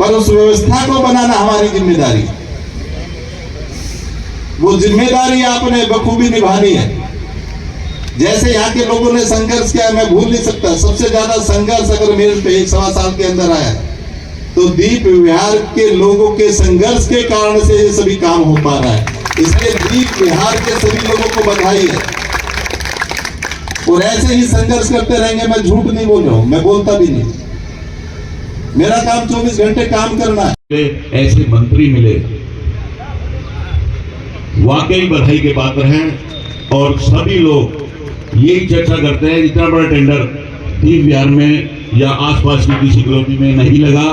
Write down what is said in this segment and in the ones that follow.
पर उस व्यवस्था को बनाना हमारी जिम्मेदारी। वो जिम्मेदारी आपने बखूबी निभानी है। जैसे यहाँ के लोगों ने संघर्ष किया, मैं भूल नहीं सकता। सबसे ज्यादा संघर्ष अगर मेरे पे 1-1.25 साल के अंदर आया तो दीप विहार के लोगों के संघर्ष के कारण से ये सभी काम हो पा रहा है। इसलिए दीप विहार के सभी लोगों को बधाई है। और ऐसे ही संघर्ष करते रहेंगे। मैं झूठ नहीं बोल रहा हूं, मैं बोलता भी नहीं। मेरा काम 24 घंटे काम करना है। ऐसे मंत्री मिले, वाकई बधाई के पात्र हैं। और सभी लोग यही चर्चा करते हैं, इतना बड़ा टेंडर दीप विहार में या आसपास की किसी कॉलोनी में नहीं लगा।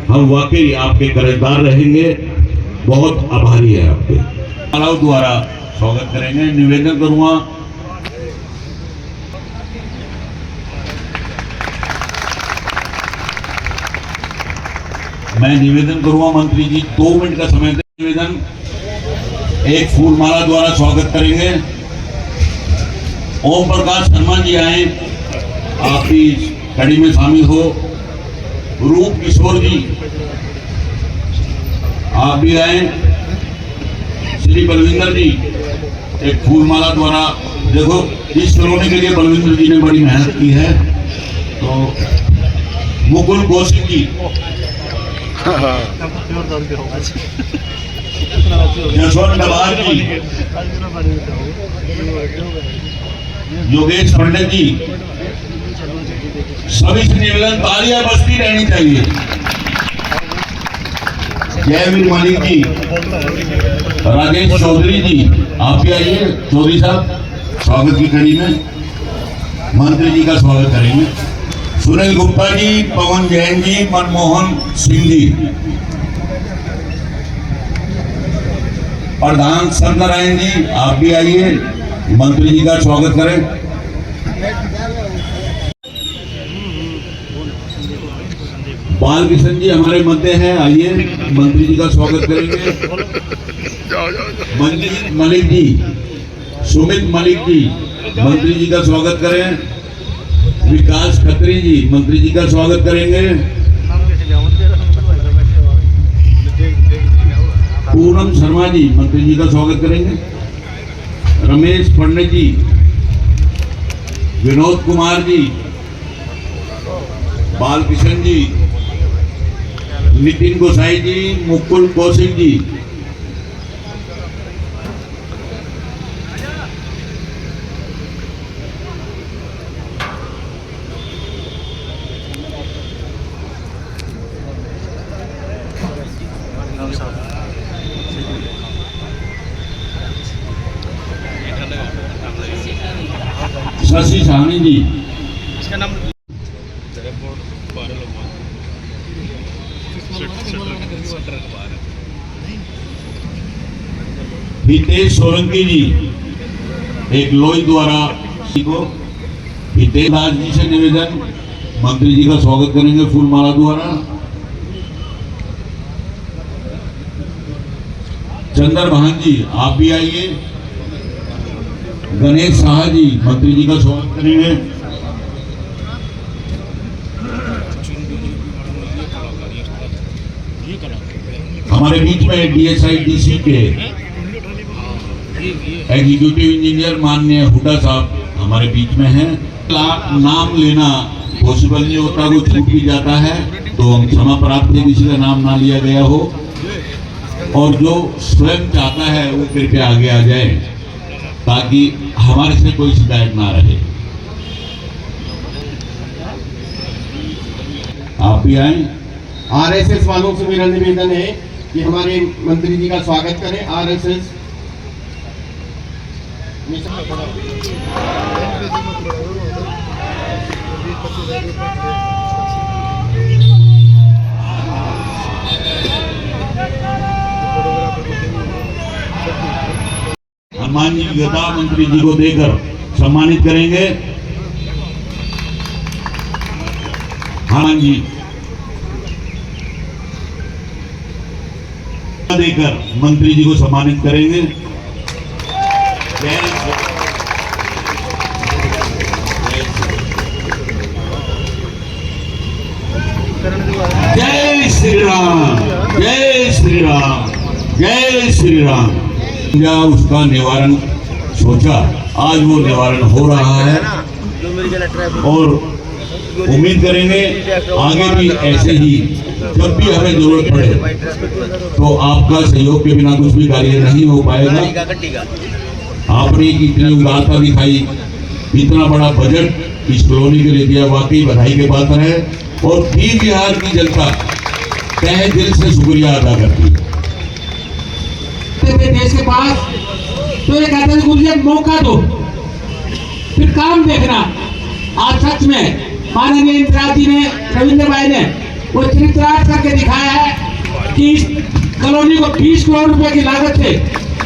हम वाकई आपके कर्जदार रहेंगे, बहुत आभारी है आपके। मालाओं द्वारा स्वागत करेंगे। निवेदन करूंगा मंत्री जी 2 मिनट का समय दें। निवेदन, एक फूल माला द्वारा स्वागत करेंगे। ओम प्रकाश शर्मा जी आए, आप भी कड़ी में शामिल हो। रूप किशोर जी आप भी आए। श्री बलविंदर जी एक फूल माला द्वारा, देखो इस कॉलोनी के लिए बलविंदर जी ने बड़ी मेहनत की है। तो मुकुल कौशिक जी, यशवंत डबार जी, योगेश पंडित जी, सभी से निवेदन तालियां बजती रहनी चाहिए। जयवीर मलिक जी, राजेश चौधरी जी आप भी आइए। चौधरी साहब स्वागत की कड़ी में मंत्री जी का स्वागत करेंगे। सुनील गुप्ता जी, पवन जैन जी, मनमोहन सिंह जी, प्रधान सत्यनारायण जी आप भी आइए, मंत्री जी का स्वागत करें। बालकिशन जी हमारे मध्य हैं, आइए मंत्री जी का स्वागत करेंगे। मंजीत मलिक जी, सुमित मलिक जी मंत्री जी का स्वागत करें। विकास खत्री जी मंत्री जी का स्वागत करेंगे। पूनम शर्मा जी मंत्री जी का स्वागत करेंगे। रमेश पंडित जी, विनोद कुमार जी, बालकिशन जी, नितिन गोसाई जी, मुकुल कौशिक जी, शशि साहनी जी, इसका नाम हितेश सोलंकी जी एक लोई द्वारा को हितेश दास जी से निवेदन, मंत्री जी का स्वागत करेंगे फूल माला द्वारा। चंदर भान जी आप भी आइए। गणेश शाह जी मंत्री जी का स्वागत करेंगे। हमारे बीच में DSIDC के एग्जीक्यूटिव इंजीनियर माननीय हुड्डा साहब हमारे बीच में हैं। नाम लेना पॉसिबल नहीं होता, वो छूट भी जाता है, तो हम क्षमा प्राप्त है किसी का नाम ना लिया गया हो। और जो स्वयं चाहता है वो कृपया आगे आ जाए ताकि हमारे से कोई शिकायत ना रहे। आप भी आए। RSS वालों से मेरा निवेदन है कि हमारे मंत्री जी का स्वागत करें। RSS हनुमान जी गदा मंत्री जी को देकर सम्मानित करेंगे। हनुमान जी देकर मंत्री जी को सम्मानित करेंगे। जय जय श्री राम, जय श्री राम, जय श्री राम। या उसका निवारण सोचा, आज वो निवारण हो रहा है और उम्मीद करेंगे आगे भी ऐसे ही जब भी हमें जरूरत पड़े तो आपका सहयोग के बिना कुछ भी कार्य नहीं हो पाएगा। आपने इतनी उदारता दिखाई, इतना बड़ा बजट इस कॉलोनी के लिए दिया, वाकई बधाई के पात्र है और भी बिहार की जनता तहे दिल से शुक्रिया अदा करती है। देश के पास तो ये कहते हैं मुझे मौका दो, फिर काम देखना। आज सच में माननीय इंदिरा जी ने, रविंद्र भाई ने वो चित्रार्थ करके दिखाया है कि इस कॉलोनी को 20 करोड़ रुपए की लागत से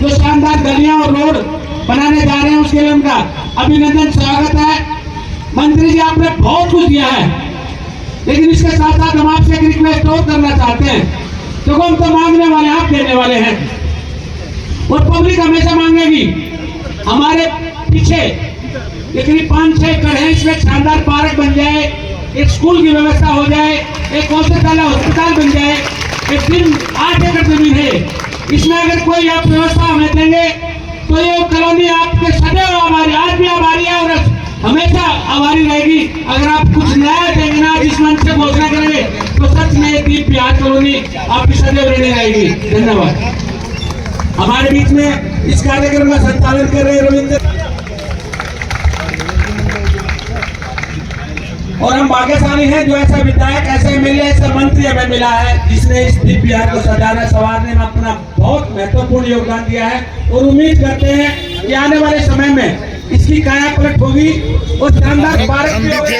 जो शानदार गलियां और रोड बनाने जा रहे हैं उसके लिए उनका अभिनंदन, स्वागत है। मंत्री जी आपने बहुत कुछ दिया है, लेकिन इसके साथ साथ हम आपसे एक रिक्वेस्ट और करना चाहते हैं। देखो हम तो मांगने वाले, आप देने वाले हैं और पब्लिक हमेशा मांगेगी। हमारे पीछे लेकिन 5-6 एकड़ है, इसमें शानदार पार्क बन जाए, एक स्कूल की व्यवस्था हो जाए, एक औषधालय अस्पताल बन जाए। एक दिन 8 एकड़ जमीन है, इसमें अगर कोई आप व्यवस्था हमें देंगे तो ये कॉलोनी आपके सदैव आभारी, आज भी आभारी है और हमेशा आभारी रहेगी। अगर आप कुछ नया देंगे ना, जिस मंच से घोषणा करेंगे तो सच में दीप बिहार कॉलोनी आपकी सदैव रहने रहेगी। धन्यवाद। हमारे बीच में इस कार्यक्रम का संचालन कर रहे रविंद्र और हम भाग्यशाली हैं जो ऐसा विधायक, ऐसा एमएलए, ऐसा मंत्री हमें मिला है जिसने इस दीप बिहार को सजाने संवारने में अपना बहुत महत्वपूर्ण योगदान दिया है और उम्मीद करते हैं कि आने वाले समय में इसकी काया पलट होगी और शानदार पार्क भी होगा,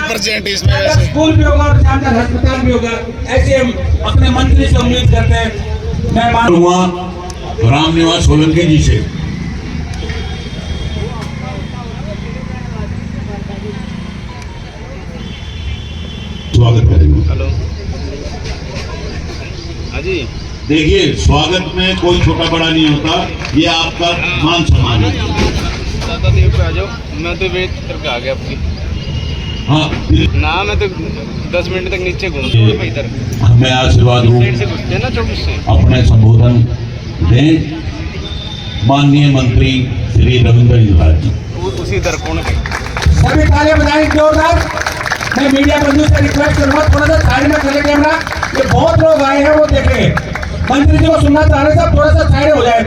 स्कूल भी होगा और शानदार अस्पताल भी होगा। ऐसे हम अपने मंत्री से उम्मीद करते हैं। मैं मानूंगा रामनिवास सोलंकी जी से स्वागत करेंगे। हेलो हाँ जी। देखिए, स्वागत में कोई छोटा बड़ा नहीं होता, ये आपका मान सम्मान है। दादा देव पे आ जाओ, मैं तो वेट करके आ गया आपकी। हाँ ना मैं तो 10 मिनट तक नीचे घूमता इधर। हमें आशीर्वाद रूप साइड से घुसते हैं ना 24 से। अपने संबोधन दें माननीय मंत्री श्री रविंद्र इंदिरा जी। उसी तरह कौन है? सभी तालियां बजाएं जोरदार। मैं मीडिया बंधु से रिक्वेस्ट करूंगा थोड़ा सा साइड में चले कैमरा, ये बहुत लोग आए हैं वो देखेंगे। मंत्री जी को सुनना चाह रहे सब थोड़ा सा साइड हो जाए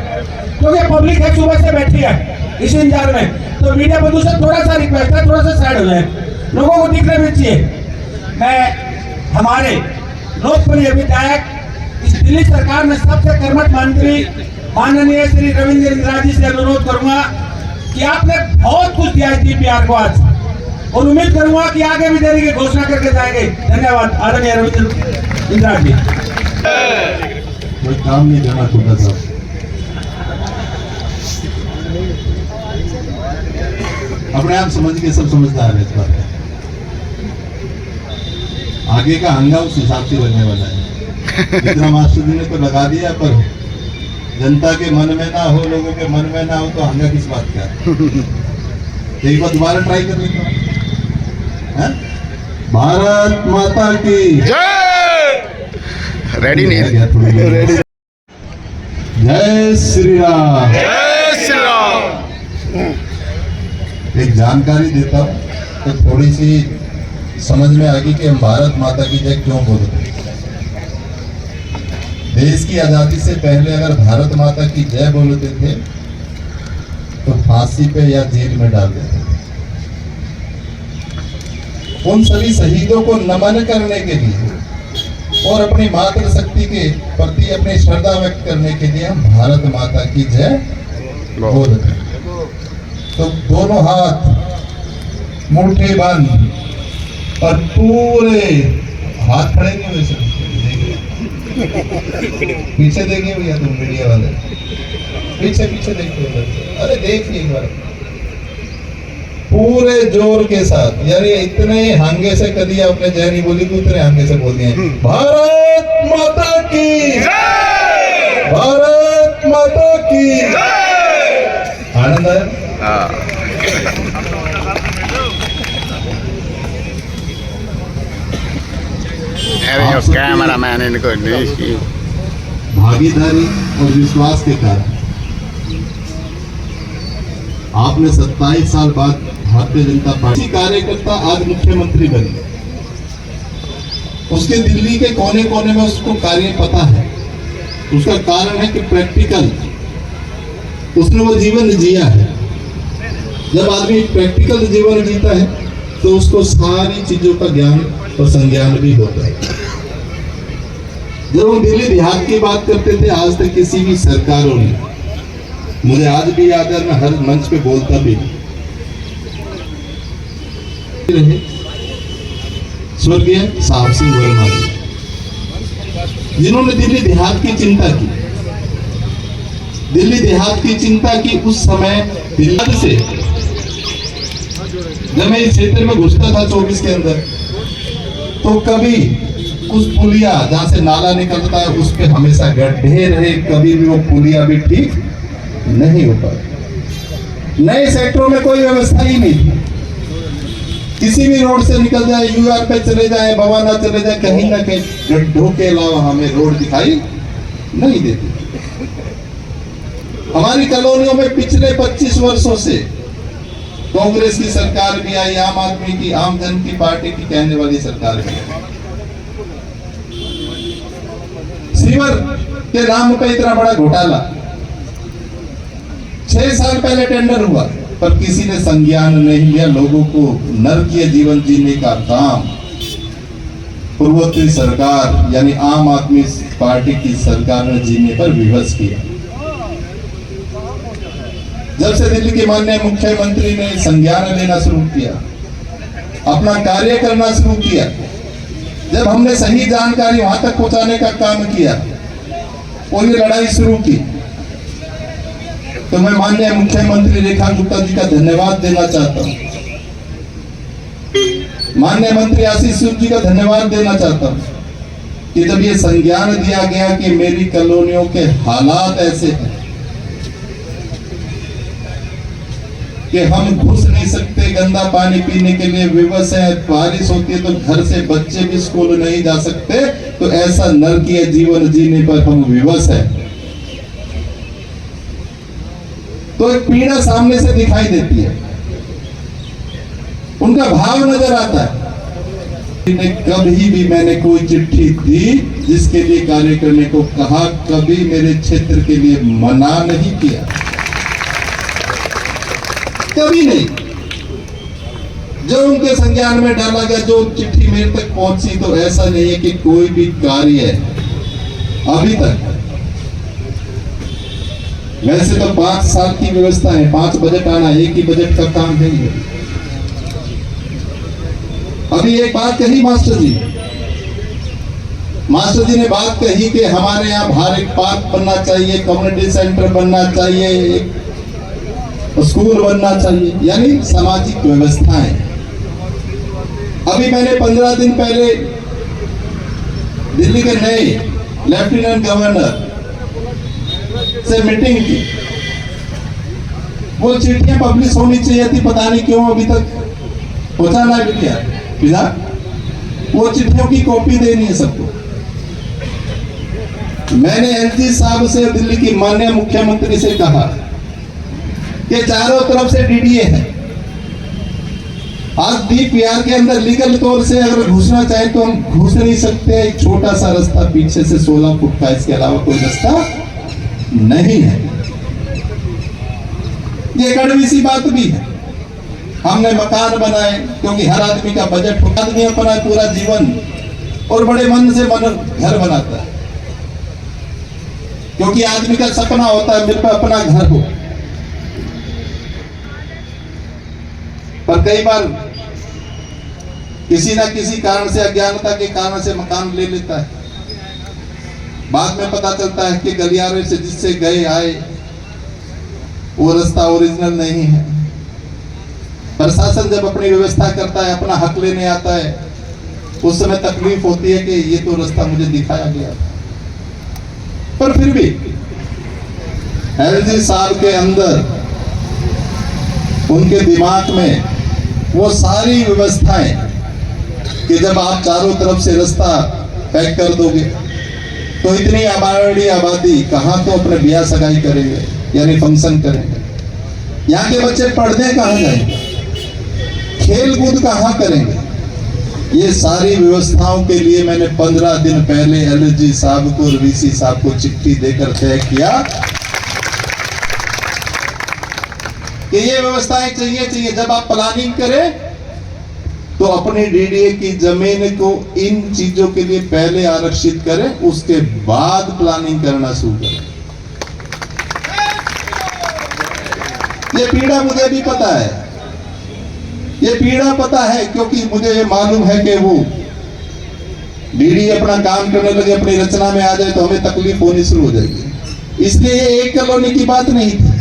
क्योंकि पब्लिक है सुबह से बैठी है इस इंतजार में। तो मीडिया बंधु से थोड़ा सा रिक्वेस्ट है, थोड़ा सा साइड हो जाए, लोगों को दिखने भी चाहिए। मैं हमारे लोकप्रिय विधायक, इस दिल्ली सरकार में सबसे कर्मठ मंत्री माननीय श्री रविंद्र इंदिरा जी से अनुरोध करूंगा कि आपने बहुत कुछ दिया है DPR को आज और उम्मीद करूंगा कि आगे भी देने की घोषणा करके जाएंगे। धन्यवाद आदरणीय रविंद्र इंदिरा जी। कोई काम नहीं देना छोटा सा। अपने आप समझ के सब समझदार है इस बात में। आगे का हंगा उस हिसाब से लगने वाला है। इतना मास्टर जी ने तो लगा दिया, पर जनता के मन में ना हो, लोगों के मन में ना हो तो हंगा किस बात का। एक बार दोबारा ट्राई कर लेता हूं। भारत माता की जय। रेडी नहीं रेडी। जय श्री राम, जय श्री राम। एक जानकारी देता हूँ तो थोड़ी सी समझ में आ गई कि हम भारत माता की जय क्यों बोलते हैं। देश की आजादी से पहले अगर भारत माता की जय बोलते थे तो फांसी पे या जेल में डाल देते थे। उन सभी शहीदों को नमन करने के लिए और अपनी मातृशक्ति के प्रति अपनी श्रद्धा व्यक्त करने के लिए हम भारत माता की जय बोलते हैं। तो दोनों हाथ मुट्ठी बंद और पूरे हाथ खड़े नहीं हुए सर। पीछे देखिए भैया तुम मीडिया वाले, पीछे पीछे देखिए, अरे देखिए एक बार पूरे जोर के साथ। यानी इतने हंगे से कभी आपने जय नहीं बोली तो उतने हंगे से बोल दिए भारत माता की जय, भारत माता की जय। आनंद आया। अरे आप वो सबके कैमरा मैन इनको नहीं भागीदारी और विश्वास के कारण आपने 27 साल बाद भारतीय जनता पार्टी कार्यकर्ता आज मुख्यमंत्री बने। उसके दिल्ली के कोने कोने में उसको कार्य पता है। उसका कारण है कि प्रैक्टिकल उसने वो जीवन जिया है। जब आदमी प्रैक्टिकल जीवन जीता है तो उसको सारी चीजों का ज्ञान और संज्ञान भी होता है। जब हम दिल्ली देहात की बात करते थे, आज तक किसी भी सरकारों ने, मुझे आज भी याद है, मैं हर मंच पे बोलता भी रहे, स्वर्गीय साहब सिंह वर्मा जी, जिन्होंने दिल्ली देहात की चिंता की। दिल्ली देहात की चिंता की उस समय दिल्ली से जब मैं इस क्षेत्र में घुसता था 24 के अंदर, तो कभी उस पुलिया जहां से नाला निकलता है उस पे हमेशा गड्ढे रहे, कभी भी वो पुलिया भी ठीक नहीं हो पाई। नए सेक्टरों में कोई व्यवस्था ही नहीं थी। किसी भी रोड से निकल जाए, यूआर पे चले जाए, भवाना चले जाए, कहीं ना कहीं गड्ढों के अलावा हमें रोड दिखाई नहीं देती। हमारी कॉलोनियों में पिछले 25 वर्षों से कांग्रेस की सरकार भी आई, आम आदमी की, आम जन की पार्टी की कहने वाली सरकार भी आई। सीवर के नाम पे इतना बड़ा घोटाला 6 साल पहले टेंडर हुआ, पर किसी ने संज्ञान नहीं लिया। लोगों को नरकीय जीवन जीने का काम पूर्वोत्तर सरकार यानी आम आदमी पार्टी की सरकार ने जीने पर विवश किया। जब से दिल्ली के माननीय मुख्यमंत्री ने संज्ञान लेना शुरू किया, अपना कार्य करना शुरू किया, जब हमने सही जानकारी वहां तक पहुंचाने का काम किया और ये लड़ाई शुरू की, तो मैं माननीय मुख्यमंत्री रेखा गुप्ता जी का धन्यवाद देना चाहता हूं। माननीय मंत्री आशीष सूद जी का धन्यवाद देना चाहता हूं कि जब ये संज्ञान दिया गया कि मेरी कॉलोनियों के हालात ऐसे हैं कि हम घुस नहीं सकते, गंदा पानी पीने के लिए विवश है, बारिश होती है तो घर से बच्चे भी स्कूल नहीं जा सकते, तो ऐसा नरकीय जीवन जीने पर हम विवश है। तो एक पीड़ा सामने से दिखाई देती है, उनका भाव नजर आता है। कभी भी मैंने कोई चिट्ठी दी जिसके लिए कार्य करने को कहा, कभी मेरे क्षेत्र के लिए मना नहीं किया, कभी नहीं। जो उनके संज्ञान में डाला गया, जो चिट्ठी मेरे तक पहुंची, तो ऐसा नहीं है कि कोई भी कार्य अभी तक, वैसे तो 5 साल की व्यवस्था है, 5 बजट आना, एक ही बजट का काम नहीं है। अभी एक बात कही मास्टर जी ने बात कही कि हमारे यहाँ बाहर एक पार्क बनना चाहिए, कम्युनिटी सेंटर बनना चाहिए, एक स्कूल बनना चाहिए, यानी सामाजिक व्यवस्थाएं। अभी मैंने 15 दिन पहले दिल्ली के नए लेफ्टिनेंट गवर्नर से मीटिंग की। वो चिट्ठियां पब्लिश होनी चाहिए थी, पता नहीं क्यों अभी तक पहुंचा ना किया। वो चिट्ठियों की कॉपी देनी है सबको। मैंने एलजी साहब से, दिल्ली की माननीय मुख्यमंत्री से कहा कि चारों तरफ से डीडीए है। आज डीपीआर के अंदर लीगल तौर से अगर घुसना चाहे तो हम घुस नहीं सकते। एक छोटा सा रास्ता पीछे से 16 फुट का, इसके अलावा कोई रास्ता नहीं है। ये कड़वी सी बात भी है। हमने मकान बनाए क्योंकि हर आदमी का बजट होता, आदमी अपना पूरा जीवन और बड़े मन से घर बनाता है, क्योंकि आदमी का सपना होता है मेरे पे अपना घर हो। पर कई बार किसी ना किसी कारण से, अज्ञानता के कारण से मकान ले लेता है। बाद में पता चलता है कि गलियारे से जिससे गए आए वो रास्ता ओरिजिनल नहीं है। प्रशासन जब अपनी व्यवस्था करता है, अपना हक लेने आता है, उस समय तकलीफ होती है कि ये तो रास्ता मुझे दिखाया गया, पर फिर भी एलजी साहब के अंदर, उनके दिमाग में वो सारी व्यवस्थाएं कि जब आप चारों तरफ से रास्ता पैक कर दोगे तो इतनी बड़ी आबादी कहाँ तो अपने ब्याह सगाई करेंगे, यानी फंक्शन करेंगे। यहाँ के बच्चे पढ़ने कहाँ जाएंगे, खेल कूद कहाँ करेंगे। ये सारी व्यवस्थाओं के लिए मैंने 15 दिन पहले एलजी साहब को और वीसी साहब को चिट्ठी देकर तय किया कि ये व्यवस्थाएं चाहिए। जब आप प्लानिंग करें तो अपनी डीडीए की जमीन को इन चीजों के लिए पहले आरक्षित करें, उसके बाद प्लानिंग करना शुरू करें। ये पीड़ा मुझे भी पता है, ये पीड़ा पता है, क्योंकि मुझे ये मालूम है कि वो डीडी अपना काम करने लगे, अपनी रचना में आ जाए तो हमें तकलीफ होनी शुरू हो जाएगी। इसलिए ये एक कॉलोनी की बात नहीं थी।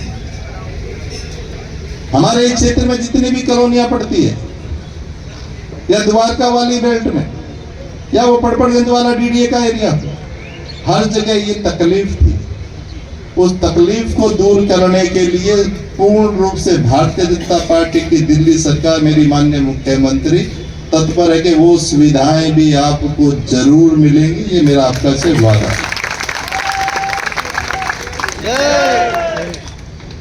हमारे इस क्षेत्र में जितनी भी कॉलोनियां पड़ती है, या द्वारका वाली बेल्ट में, या वो पड़पड़गंज वाला डीडीए का एरिया, हर जगह ये तकलीफ थी। उस तकलीफ को दूर करने के लिए पूर्ण रूप से भारतीय जनता पार्टी की दिल्ली सरकार, मेरी माननीय मुख्यमंत्री तत्पर है कि वो सुविधाएं भी आपको जरूर मिलेंगी। ये मेरा आपका से वादा है।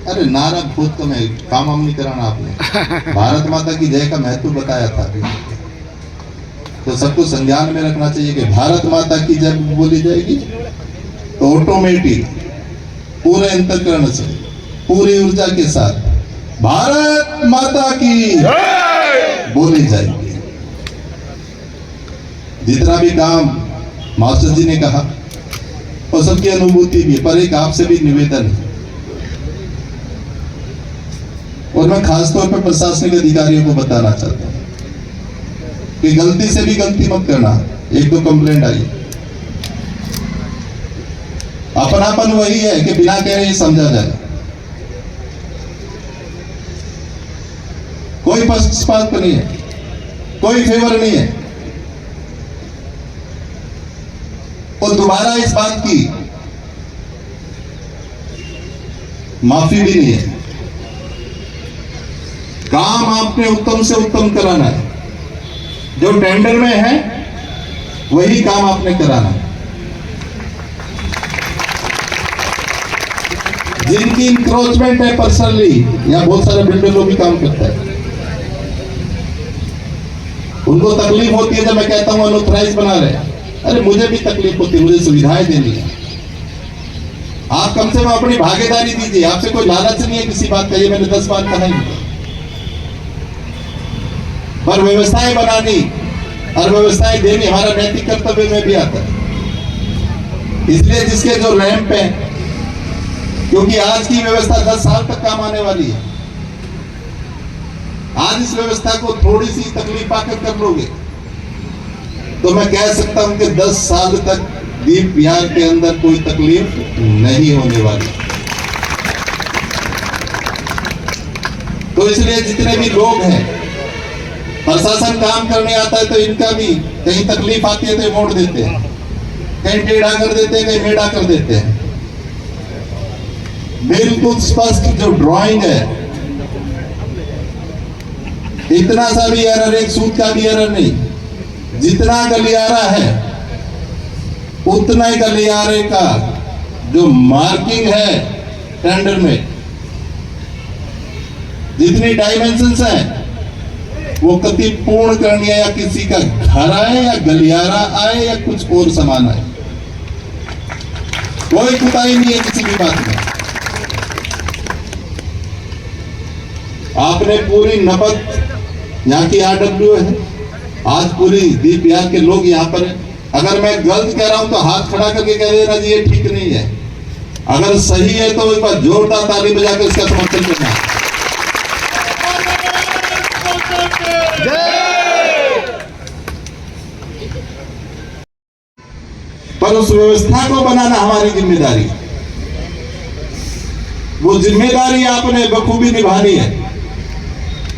अरे नारा बहुत कम है, काम हम नहीं कराना। आपने भारत माता की जय का महत्व बताया था, तो सबको संज्ञान में रखना चाहिए कि भारत माता की जय बोली जाएगी तो ऑटोमेटिक पूरे अंतःकरण से, पूरी ऊर्जा के साथ भारत माता की बोली जाएगी। जितना भी काम मास्टर जी ने कहा और सबकी अनुभूति भी, पर एक आपसे भी निवेदन है, और मैं खासतौर पर प्रशासनिक अधिकारियों को बताना चाहता हूं कि गलती से भी गलती मत करना। एक दो कंप्लेंट आई, अपनापन वही है कि बिना कह रहे समझा जाए, कोई पक्षपात नहीं है, कोई फेवर नहीं है। और दोबारा इस बात की माफी भी नहीं है। काम आपने उत्तम से उत्तम कराना है, जो टेंडर में है वही काम आपने कराना है। जिनकी इंक्रोचमेंट है पर्सनली, या बहुत सारे बिल्डर लोग भी काम करता है, उनको तकलीफ होती है जब मैं कहता हूं अनऑथराइज बना रहे। अरे मुझे भी तकलीफ होती है, मुझे सुविधाएं देनी है। आप कम से कम अपनी भागीदारी दीजिए। आपसे कोई लालच नहीं है किसी बात का, ये मैंने 10 बार कहा ही, पर व्यवस्थाएं बनानी और व्यवस्थाएं देनी हमारा नैतिक कर्तव्य में भी आता है। इसलिए जिसके जो रैंप है, क्योंकि आज की व्यवस्था 10 साल तक काम आने वाली है। आज इस व्यवस्था को थोड़ी सी तकलीफ आकर कर लोगे तो मैं कह सकता हूं कि 10 साल तक दीप विहार के अंदर कोई तकलीफ नहीं होने वाली। तो इसलिए जितने भी लोग हैं, प्रशासन काम करने आता है तो इनका भी कहीं तकलीफ आती है तो मोड़ देते हैं, कहीं टेढ़ा कर देते हैं, कहीं मेढ़ा कर देते हैं। बिल्कुल स्पष्ट जो ड्राइंग है, इतना सा भी एरर, एक सूत का भी एरर नहीं। जितना गलियारा है उतना ही गलियारे का जो मार्किंग है टेंडर में, जितनी डायमेंशंस हैं वो कति पूर्ण करनी है, या किसी का घर आए या गलियारा आए या कुछ और सामान आए, कोई कुताही नहीं है किसी भी बात में। आपने पूरी नबत, यहाँ की आरडब्ल्यू है, आज पूरी दीप विहार के लोग यहाँ पर हैं। अगर मैं गलत कह रहा हूं तो हाथ खड़ा करके कह देना जी ये ठीक नहीं है, अगर सही है तो एक बार जोरदार ताली बजाकर इसका समर्थन करना। पर उस व्यवस्था को बनाना हमारी जिम्मेदारी, वो जिम्मेदारी आपने बखूबी निभानी है।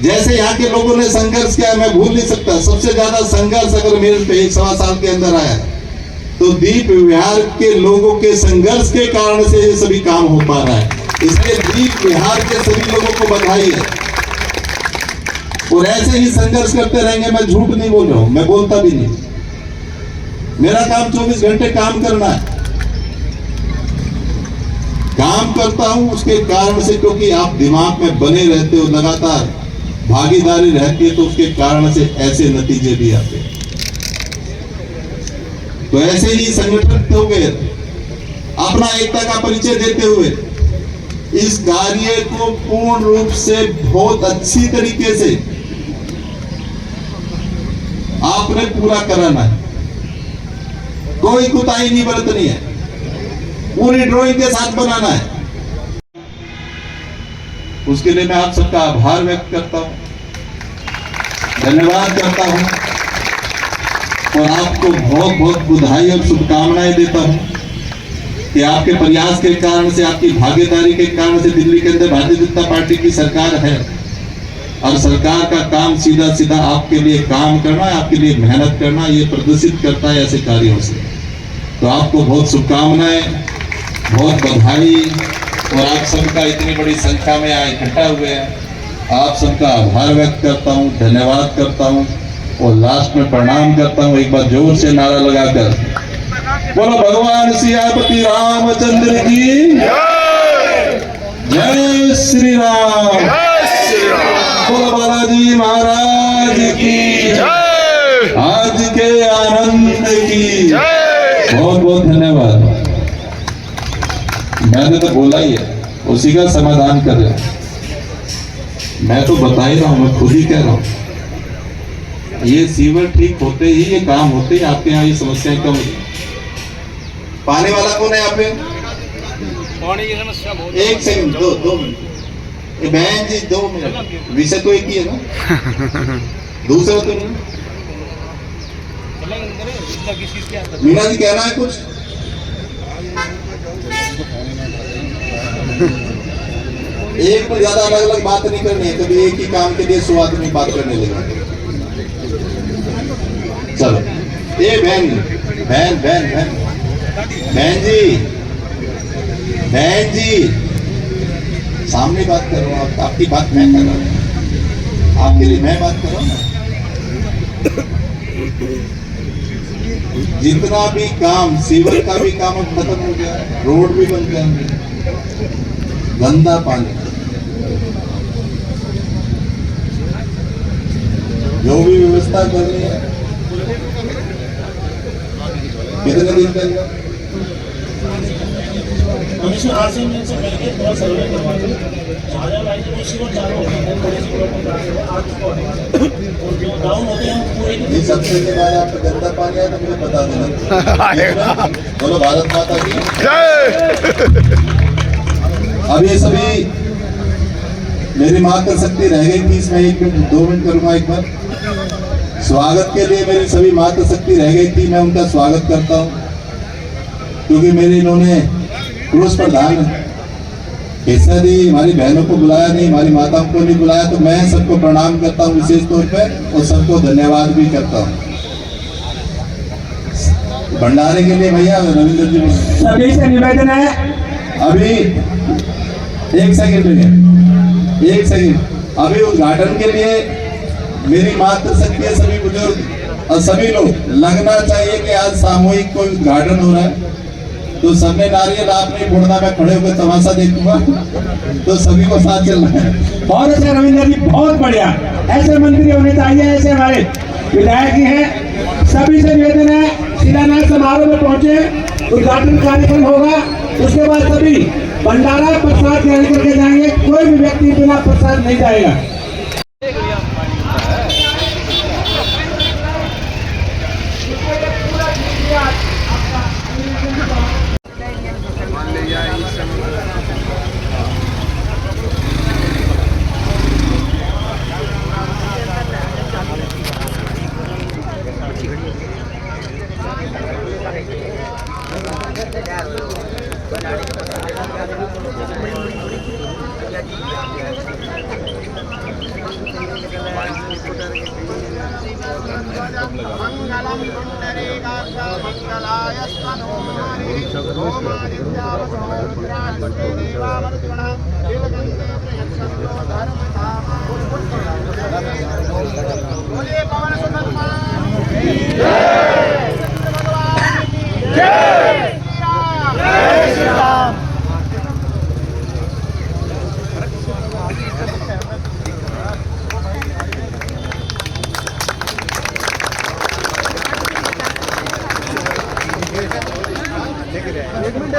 जैसे यहाँ के लोगों ने संघर्ष किया, मैं भूल नहीं सकता। सबसे ज्यादा संघर्ष अगर मेरे पे 1.25 साल के अंदर आया तो दीप विहार के लोगों के संघर्ष के कारण से ये सभी काम हो पा रहा है। इसलिए दीप विहार के सभी लोगों को बधाई है, और ऐसे ही संघर्ष करते रहेंगे। मैं झूठ नहीं बोल रहा हूं, मैं बोलता भी नहीं। मेरा काम 24 घंटे काम करना है। काम करता हूं उसके कारण से, क्योंकि आप दिमाग में बने रहते हो, लगातार भागीदारी रहती है, तो उसके कारण से ऐसे नतीजे भी आते हैं। तो ऐसे ही संगठित हो गए, अपना एकता का परिचय देते हुए इस कार्य को पूर्ण रूप से बहुत अच्छी तरीके से आपने पूरा कराना है। कोई कुताही नहीं बरतनी है, पूरी ड्राइंग के साथ बनाना है। उसके लिए मैं आप सबका आभार व्यक्त करता हूं, धन्यवाद करता हूं और आपको बहुत बहुत बधाई और शुभकामनाएं देता हूं कि आपके प्रयास के कारण से, आपकी भागीदारी के कारण से दिल्ली के अंदर भारतीय जनता पार्टी की सरकार है और सरकार का काम सीधा सीधा आपके लिए काम करना है, आपके लिए मेहनत करना, ये प्रदर्शित करता है ऐसे कार्यों से। तो आपको बहुत शुभकामनाएं, बहुत बधाई और आप सबका इतनी बड़ी संख्या में यहाँ इकट्ठा हुए हैं, आप सबका आभार व्यक्त करता हूँ, धन्यवाद करता हूँ और लास्ट में प्रणाम करता हूँ। एक बार जोर से नारा लगाकर बोलो भगवान सियापति रामचंद्र की जय श्री राम, बोलो बालाजी महाराज की आज के आनंद की। बहुत बहुत धन्यवाद। मैंने तो बोला ही है, उसी का समाधान कर रहे हैं। मैं तो बता ही रहा हूं, मैं खुद ही कह रहा हूं। ये सीवर ठीक होते ही, ये काम होते ही आपके यहाँ ये समस्याएं कम होगी। पानी वाला कौन है यहाँ पे? पानी की समस्या बहुत। एक सेकंड, दो मिनट। बहन जी 2 मिनट। विषय तो एक ही है ना, दूसरा तो नहीं। मीना जी कहना है कुछ? एक पर ज्यादा अलग अलग बात नहीं करनी है, कभी एक ही काम के लिए 100 आदमी बात करने लगे। चलो, ए बहन बहन बहन बहन बहन जी सामने बात कर रहा हूँ, आपकी बात मैं कर रहा हूँ, आपके लिए मैं बात कर रहा हूँ। जितना भी काम, सीवर का भी काम अब खत्म हो गया, रोड भी बन गया, गंदा पानी, जो भी व्यवस्था करनी है कितने दिन का? ये सबसे के बाद आपको गंदा पानी आया तो मुझे बता देना। बोलो भारत माता की जय। अब ये सभी मेरी माँ कर सकती रह गई थी, इसमें 1 मिनट 2 मिनट करूंगा। एक बार स्वागत के लिए मेरी सभी माता शक्ति रह गई थी, मैं उनका स्वागत करता हूँ, क्योंकि मेरे इन्होंने क्रूस प्रधान हिस्सा दी, हमारी बहनों को बुलाया नहीं, हमारी माताओं को नहीं बुलाया, तो मैं सबको प्रणाम करता हूँ विशेष तौर पे और सबको धन्यवाद भी करता हूँ। भंडारे के लिए भैया रविंद्र जी सभी से निवेदन है, अभी 1 सेकंड, अभी उद्घाटन के लिए मेरी मातृशक्ति है, सभी बुजुर्ग और सभी लोग लगना चाहिए कि आज सामूहिक कोई उद्घाटन हो रहा है, तो सबने नारियल आपने फोड़ना, मैं खड़े होकर तमाशा देखूंगा, तो सभी को साथ चलना है। बहुत अच्छा रविंद्र जी, बहुत बढ़िया, ऐसे मंत्री होने चाहिए, ऐसे हमारे विधायक जी हैं। सभी से निवेदन है, शिलान्यास समारोह में पहुंचे, उद्घाटन कार्यक्रम होगा, उसके बाद सभी भंडारा प्रसाद ग्रहण करके जाएंगे, कोई भी व्यक्ति बिना प्रसाद नहीं जाएगा। मंगलम पुंडरीकाक्ष मंगलाय स्तनो बोलिए पवन सुत हनुमान की जय। एक मिनट